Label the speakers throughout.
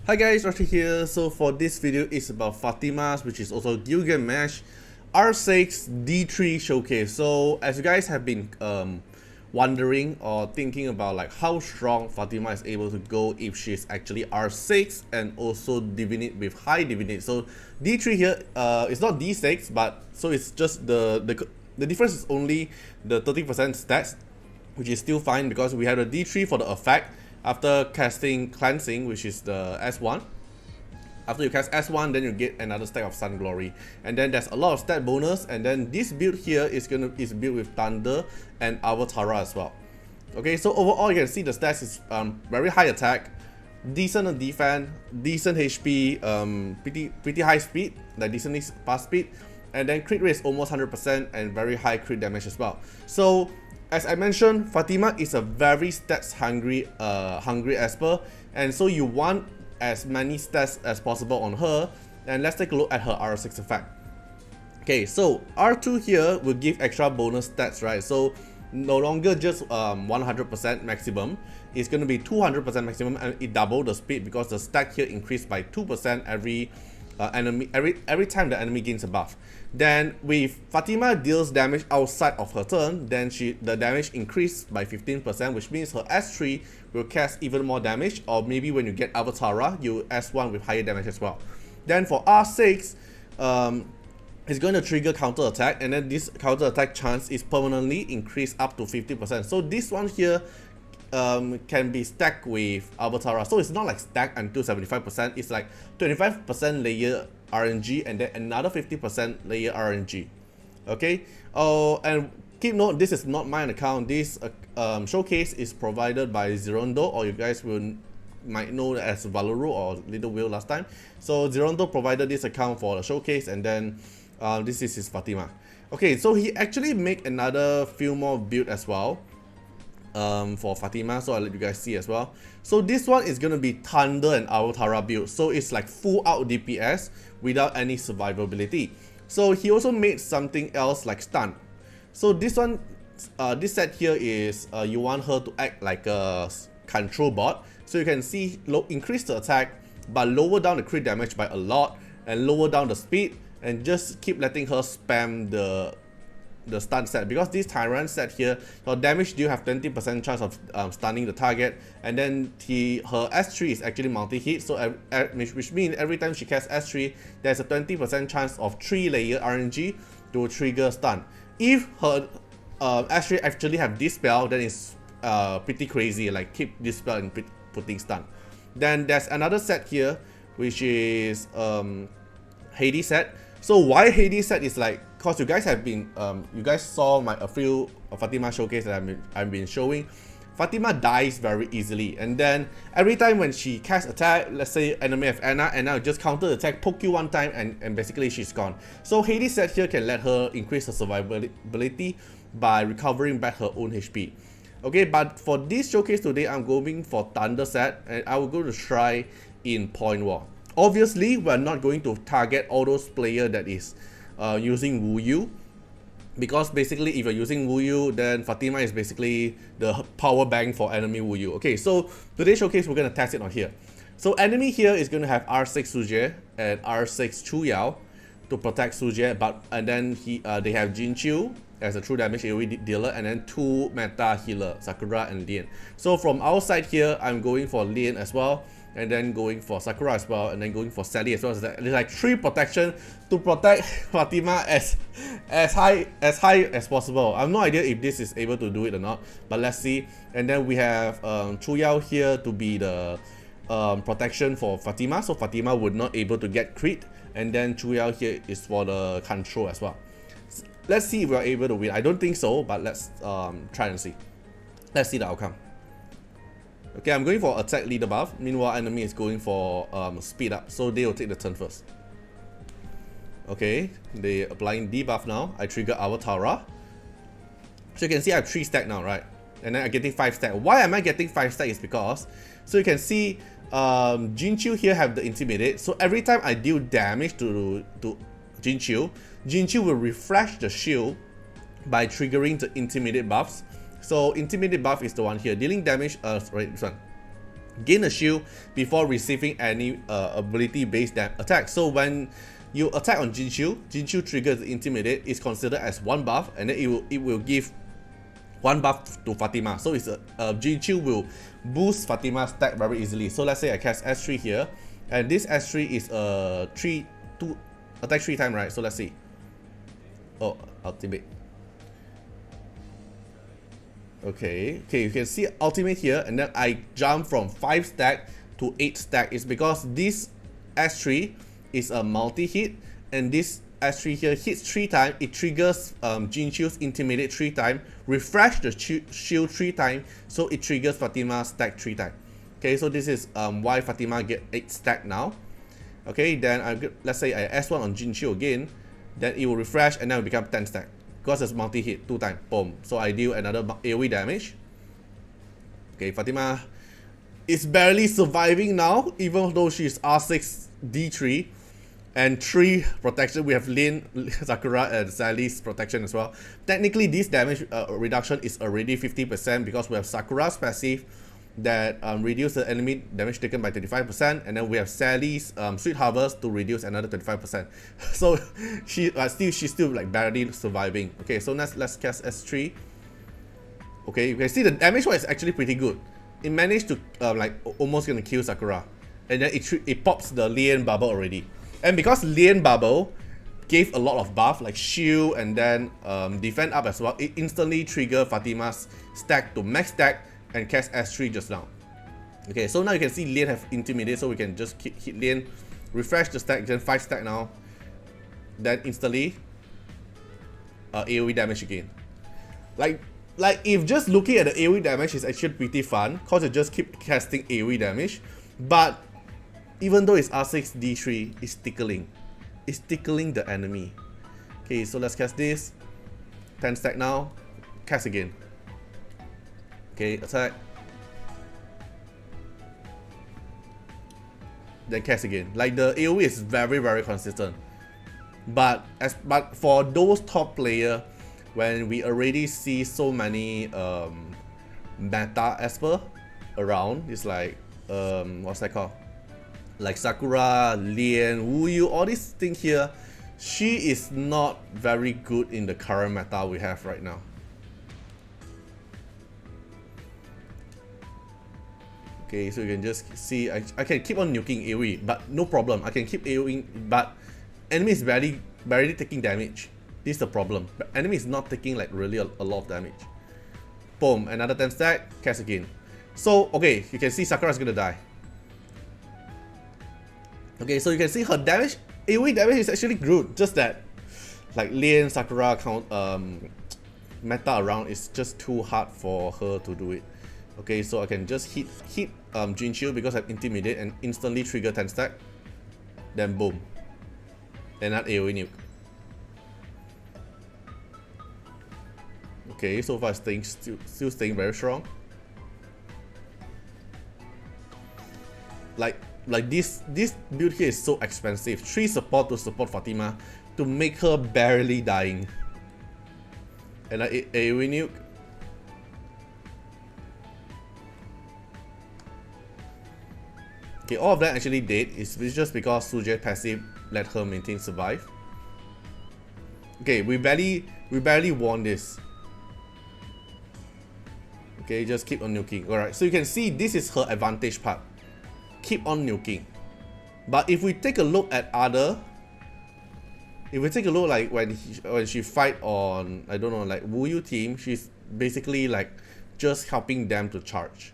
Speaker 1: Hi guys, Artiar here. So for this video is about Fatimah's, which is also Gilgamesh R6D3 showcase. So as you guys have been wondering or thinking about like how strong Fatimah is able to go if she's actually R6 and also divinate with high divinate. So D3 here is not D6, but so it's just the difference is only the 30% stats, which is still fine because we have the D3 for the effect after casting cleansing, which is the S1. After you cast S1, then you get another stack of Sun Glory, and then there's a lot of stat bonus. And then this build here is built with Thunder and Artiar as well. Okay, so overall you can see the stats is very high attack, decent defense, decent HP, pretty high speed, like decently fast speed, and then crit rate is almost 100% and very high crit damage as well. So as I mentioned, Fatimah is a very stats hungry esper, and so you want as many stats as possible on her. And let's take a look at her R6 effect. Okay, so R2 here will give extra bonus stats, right? So no longer just 100% maximum, it's going to be 200% maximum, and it double the speed because the stack here increased by 2% every time the enemy gains a buff. Then with Fatimah deals damage outside of her turn, then the damage increased by 15%, which means her S3 will cast even more damage, or maybe when you get Artiar, you S1 with higher damage as well. Then for R6, it's going to trigger counter attack, and then this counter attack chance is permanently increased up to 50%. So this one here can be stacked with Artiar. So it's not like stacked until 75%, it's like 25% layer RNG and then another 50% layer RNG. Okay, and keep note, this is not my account. This showcase is provided by Zerondo, or you guys might know it as Valoro or Little Whale last time. So Zerondo provided this account for the showcase, and then this is his Fatimah. Okay, so he actually make another few more build as well for Fatimah, so I'll let you guys see as well. So this one is gonna be Thunder and Artiar build, so it's like full out DPS without any survivability. So he also made something else like stun. So this one, this set here is you want her to act like a control bot, so you can see increase the attack but lower down the crit damage by a lot and lower down the speed, and just keep letting her spam the stun set, because this Tyrant set here, her damage deal have 20% chance of stunning the target, and then her S3 is actually multi-hit, so which means every time she casts S3, there's a 20% chance of 3 layer RNG to trigger stun. If her S3 actually have Dispel, then it's pretty crazy, like keep Dispel and putting stun. Then there's another set here, which is Hades set. So why Hades set is like, cause you guys have been you guys saw a few Fatimah showcase that I've been showing. Fatimah dies very easily, and then every time when she casts attack, let's say enemy have Anna, and now just counter attack, poke you one time, and basically she's gone. So Hades set here can let her increase her survivability by recovering back her own HP. Okay, but for this showcase today, I'm going for Thunder set, and I will go to try in Point War. Obviously, we're not going to target all those players that is using wuyou, because basically if you're using wuyou, then Fatimah is basically the power bank for enemy wuyou. Okay, so today's showcase we're gonna test it on here. So enemy here is gonna have R6 Suje and R6 Chuyao to protect Suje, and then they have Jinchu as a true damage AoE dealer, and then 2 meta healer, Sakura and Lian. So from our side here, I'm going for Lian as well, and then going for Sakura as well, and then going for Sally as well. So there's like 3 protection to protect Fatimah as high as possible. I have no idea if this is able to do it or not, but let's see. And then we have Chuyao here to be the protection for Fatimah, so Fatimah would not able to get crit, and then Chuyao here is for the control as well. Let's see if we're able to win. I don't think so, but let's try and see. Let's see the outcome. Okay, I'm going for attack leader buff. Meanwhile, enemy is going for speed up, so they will take the turn first. Okay, they applying debuff now. I trigger Artiar. So you can see I have 3 stack now, right? And then I'm getting 5 stack. Why am I getting 5 stack is because, so you can see Jinchu here have the intimidate. So every time I deal damage to Jinchu will refresh the shield by triggering the intimidate buffs. So intimidate buff is the one here, dealing damage, right, this one. gain a shield before receiving any ability based attack. So when you attack on Jinchu triggers Intimidate is considered as one buff, and then it will give one buff to Fatimah. So it's Jinchu will boost Fatimah's stack very easily. So let's say I cast S3 here, and this S3 is two attack 3 times, right? So let's see. Oh, ultimate. Okay, you can see ultimate here, and then I jump from 5 stack to 8 stack. It's because this S3 is a multi-hit, and this S3 here hits 3 times, it triggers Jinchu's Intimidate 3 times, refresh the shield 3 times, so it triggers Fatimah's stack 3 times. Okay, so this is why Fatimah get 8 stack now. Okay, then let's say I S1 on Jinchu again, then it will refresh and then it will become 10 stack. Because it's multi-hit 2 times, boom. So I deal another AoE damage. Okay, Fatimah is barely surviving now, even though she's R6D3 and 3 protection. We have Lin, Sakura, and Sally's protection as well. Technically, this damage reduction is already 50% because we have Sakura's passive that reduce the enemy damage taken by 25%, and then we have Sally's Sweet Harvest to reduce another 25%. So she's still like barely surviving. Okay, so let's cast S3. Okay, you can see the damage is actually pretty good. It managed to like almost gonna kill Sakura, and then it pops the Lien bubble already. And because Lien bubble gave a lot of buff like shield and then defend up as well, it instantly trigger Fatimah's stack to max stack and cast S3 just now. Okay, so now you can see Lien have Intimidate, so we can just hit Lien, refresh the stack, then 5 stack now, then instantly AoE damage again. Like if just looking at the AoE damage is actually pretty fun, cause it just keep casting AoE damage, but even though it's R6D3, it's tickling. It's tickling the enemy. Okay, so let's cast this. 10 stack now, cast again. Okay, attack. Then cast again. Like the AoE is very consistent. But for those top player, when we already see so many meta Esper around, it's like what's that called? Like Sakura, Lien, Wuyou, all these things here, she is not very good in the current meta we have right now. Okay, so you can just see, I can keep on nuking AoE, but no problem. I can keep AoEing, but enemy is barely taking damage. This is the problem. But enemy is not taking like really a lot of damage. Boom, another 10 stack, cast again. So, okay, you can see Sakura is gonna die. Okay, so you can see her damage, AoE damage is actually good, just that like Lien, Sakura count meta around is just too hard for her to do it. Okay, so I can just hit Jinchu because I Intimidate and instantly trigger 10 stack. Then boom. And that AoE nuke. Okay, so far still staying very strong. Like this build here is so expensive. 3 support to support Fatimah to make her barely dying. And I AoE nuke. Okay, all of that actually dead. It's just because Suje's passive let her maintain survive. Okay, we barely won this. Okay, just keep on nuking. Alright, so you can see this is her advantage part. Keep on nuking. But if we take a look at if we take a look like when she fight on, I don't know, like Wuyou team, she's basically like just helping them to charge.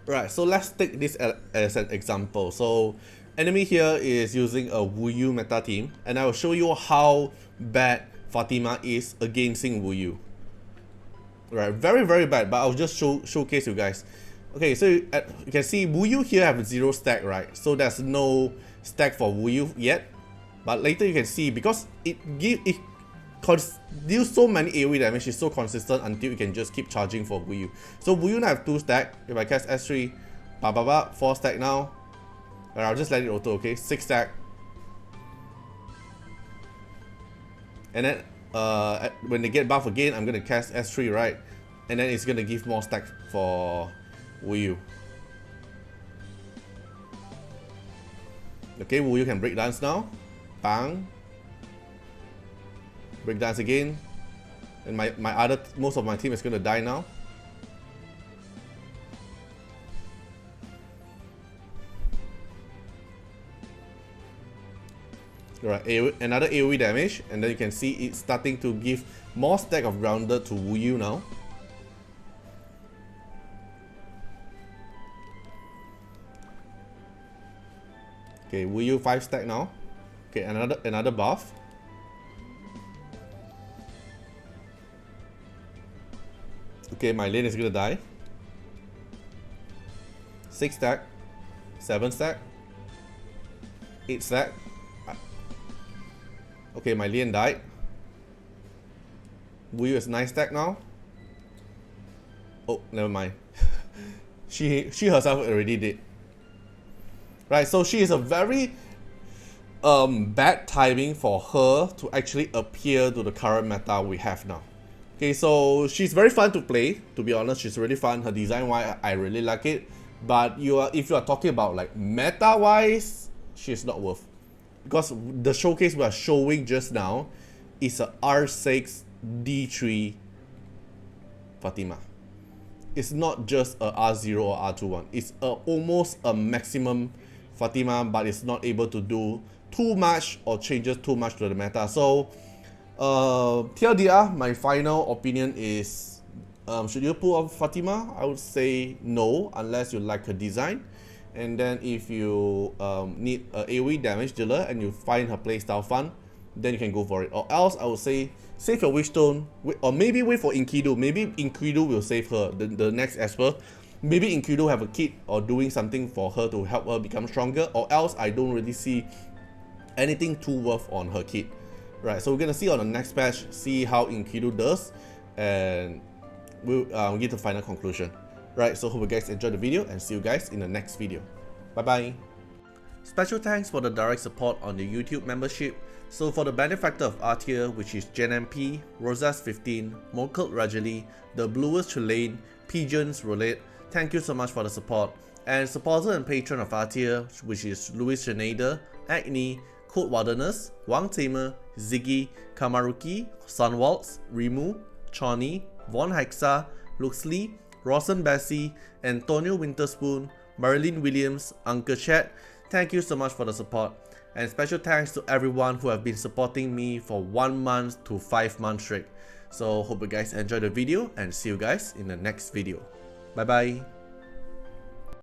Speaker 1: Right, so let's take this as an example. So enemy here is using a Wuyou meta team, and I will show you how bad Fatimah is against Wuyou. Right, very bad, but I'll just showcase you guys. Okay, so you can see Wuyou here have 0 stack, right? So there's no stack for Wuyou yet, but later you can see because it deals so many AoE damage, it's so consistent until you can just keep charging for Wuyou. So Wuyou now have 2 stack. If I cast S3, 4 stack now. Alright, I'll just let it auto, okay? 6 stack. And then when they get buff again, I'm gonna cast S3, right? And then it's gonna give more stack for Wuyou. Okay, wuyou can break dance now. Bang. Break dance again. And most of my team is gonna die now. Alright, another AoE damage, and then you can see it's starting to give more stack of grounded to wuyou now. Okay, wuyou 5 stack now. Okay, another buff. Okay, my lane is gonna die. 6 stack, 7 stack, 8 stack. Okay, my lane died. wuyou is 9 stack now. Oh, never mind. she herself already did. Right, so she is a very bad timing for her to actually appear to the current meta we have now. Okay, so she's very fun to play. To be honest, she's really fun. Her design wise, I really like it. But if you are talking about like meta wise, she's not worth. Because the showcase we are showing just now is a R6D3 Fatimah. It's not just a R0 or R21. It's almost a maximum Fatimah, but it's not able to do too much or changes too much to the meta. So TLDR, my final opinion is, should you pull off Fatimah? I would say no, unless you like her design. And then if you need a AoE damage dealer and you find her playstyle fun, then you can go for it. Or else I would say save your Wishstone, or maybe wait for Enkidu. Maybe Enkidu will save her, the next Esper. Maybe Enkidu have a kit or doing something for her to help her become stronger, or else I don't really see anything too worth on her kit. Right, so we're gonna see on the next patch, see how Enkidu does, and we'll get the final conclusion. Right, so hope you guys enjoyed the video and see you guys in the next video. Bye bye. Special thanks for the direct support on the YouTube membership. So for the benefactor of Artiar, which is JenMP, Rosas15, Mokelt Rajali, The Bluest Trelane, Pigeons Roulette, thank you so much for the support. And supporter and patron of Artiar, which is Louis Schneider, Agni, Code Wilderness, Wang Tamer, Ziggy, Kamaruki, Sunwaltz, Rimu, Choni, Von Hexa, Luxley, Rawson Bessie, Antonio Winterspoon, Marilyn Williams, Uncle Chat, thank you so much for the support. And special thanks to everyone who have been supporting me for 1 month to 5 months straight. So hope you guys enjoyed the video and see you guys in the next video. Bye bye.